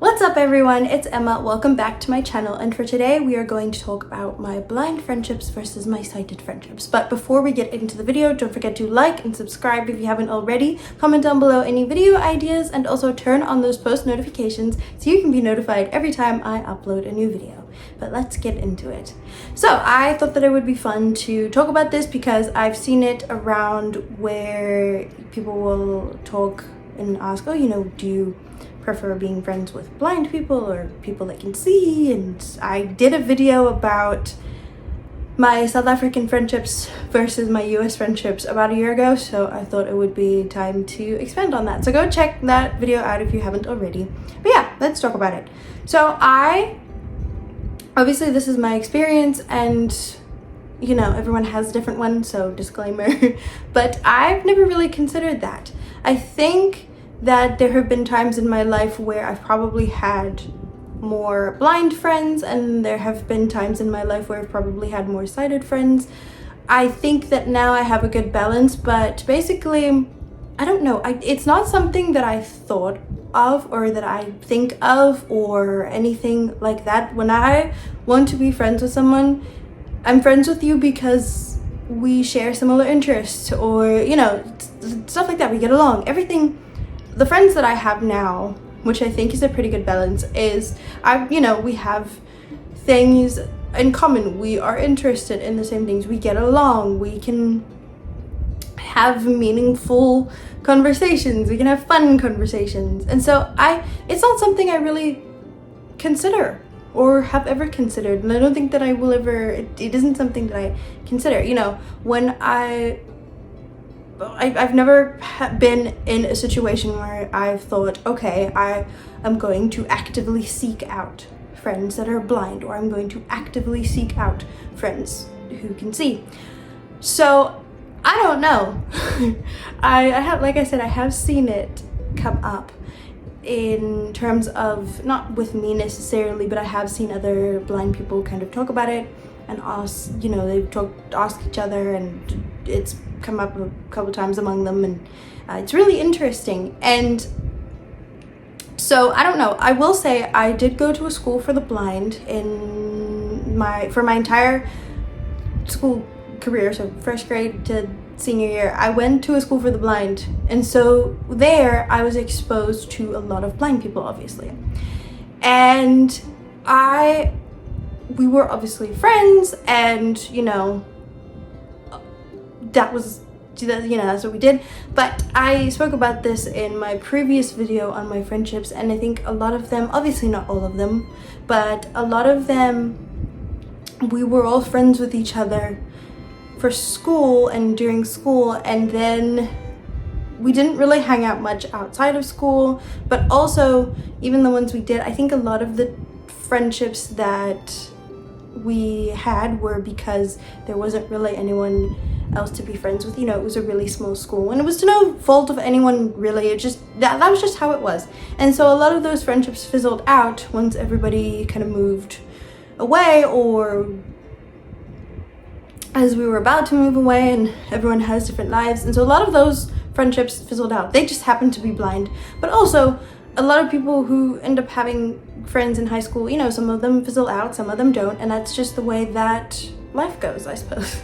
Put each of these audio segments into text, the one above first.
What's up everyone, it's Emma. Welcome back to my channel, and for today we are going to talk about my blind friendships versus my sighted friendships. But before we get into the video, don't forget to like and subscribe if you haven't already. Comment down below any video ideas and also turn on those post notifications so you can be notified every time I upload a new video. But let's get into it. So I thought that it would be fun to talk about this because I've seen it around where people will talk and ask, oh, do you prefer being friends with blind people or people that can see? And I did a video about my South African friendships versus my US friendships about a year ago, so I thought it would be time to expand on that. So go check that video out if you haven't already. But yeah, let's talk about it. So obviously this is my experience, and everyone has a different one, so disclaimer. But I've never really considered that. I think that there have been times in my life where I've probably had more blind friends, and there have been times in my life where I've probably had more sighted friends. I think that now I have a good balance, but basically, I don't know. It's not something that I thought of or that I think of or anything like that. When I want to be friends with someone, I'm friends with you because we share similar interests or, stuff like that. We get along. Everything. The friends that I have now, which I think is a pretty good balance, is we have things in common. We are interested in the same things. We get along. We can have meaningful conversations. We can have fun conversations. And so it's not something I really consider or have ever considered. And I don't think that I will ever, it isn't something that I consider. When I've never been in a situation where I've thought, okay, I am going to actively seek out friends that are blind, or I'm going to actively seek out friends who can see. So I don't know. I have, like I said, I have seen it come up in terms of, not with me necessarily, but I have seen other blind people kind of talk about it and ask, ask each other, and it's come up a couple times among them, and it's really interesting. And so I don't know, I will say I did go to a school for the blind for my entire school career, so first grade to senior year. I went to a school for the blind, and so there I was exposed to a lot of blind people, obviously, and we were obviously friends, and that's what we did. But I spoke about this in my previous video on my friendships, and I think a lot of them, obviously not all of them, but a lot of them, we were all friends with each other for school and during school, and then we didn't really hang out much outside of school. But also, even the ones we did, I think a lot of the friendships that we had were because there wasn't really anyone else to be friends with. It was a really small school, and it was to no fault of anyone really. It just that was just how it was. And so a lot of those friendships fizzled out once everybody kind of moved away, or as we were about to move away, and everyone has different lives. And so a lot of those friendships fizzled out. They just happened to be blind. But also a lot of people who end up having friends in high school, some of them fizzle out, some of them don't, and that's just the way that life goes, I suppose.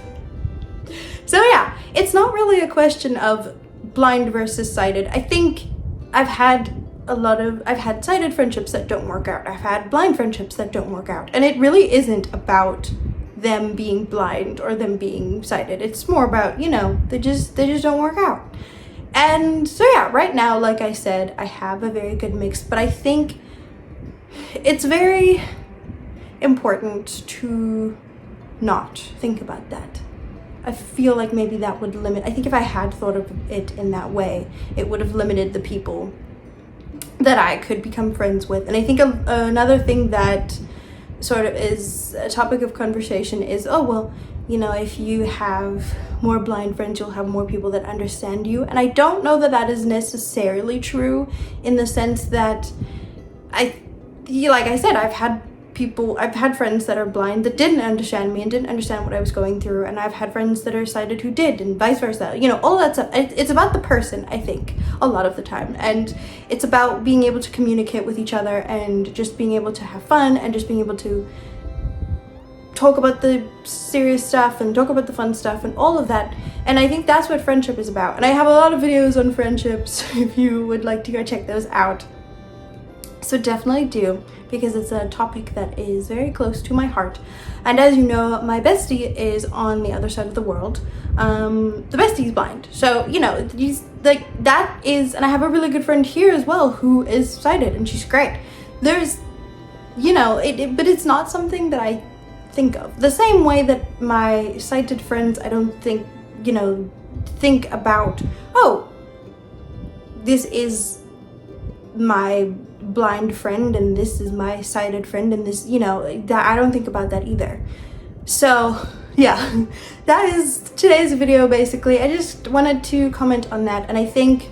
So yeah, it's not really a question of blind versus sighted. I think I've had sighted friendships that don't work out. I've had blind friendships that don't work out. And it really isn't about them being blind or them being sighted. It's more about, they just don't work out. And so yeah, right now, like I said, I have a very good mix, but I think it's very important to not think about that. I feel like maybe that would limit, I think if I had thought of it in that way, it would have limited the people that I could become friends with. And I think another thing that sort of is a topic of conversation is, if you have more blind friends, you'll have more people that understand you. And I don't know that that is necessarily true, in the sense that like I said, I've had I've had friends that are blind that didn't understand me and didn't understand what I was going through, and I've had friends that are sighted who did, and vice versa. You know, all that stuff. It's about the person, I think, a lot of the time, and it's about being able to communicate with each other and just being able to have fun and just being able to talk about the serious stuff and talk about the fun stuff and all of that. And I think that's what friendship is about. And I have a lot of videos on friendships if you would like to go check those out. So definitely do, because it's a topic that is very close to my heart. And as you know, my bestie is on the other side of the world. The bestie's blind. So, you know, that is, and I have a really good friend here as well who is sighted, and she's great. There's, you know, but it's not something that I think of. The same way that my sighted friends, I don't think, you know, think about, oh, this is my blind friend and this is my sighted friend and this, you know, that I don't think about that either. So yeah, that is today's video basically. I just wanted to comment on that, and I think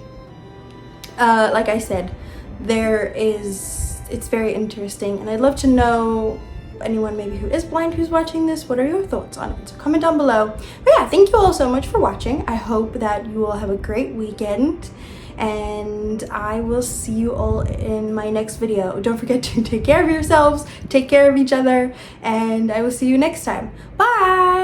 like I said, it's very interesting, and I'd love to know anyone maybe who is blind who's watching this, what are your thoughts on it? So comment down below. But yeah, thank you all so much for watching. I hope that you all have a great weekend, and I will see you all in my next video. Don't forget to take care of yourselves, take care of each other, and I will see you next time. Bye!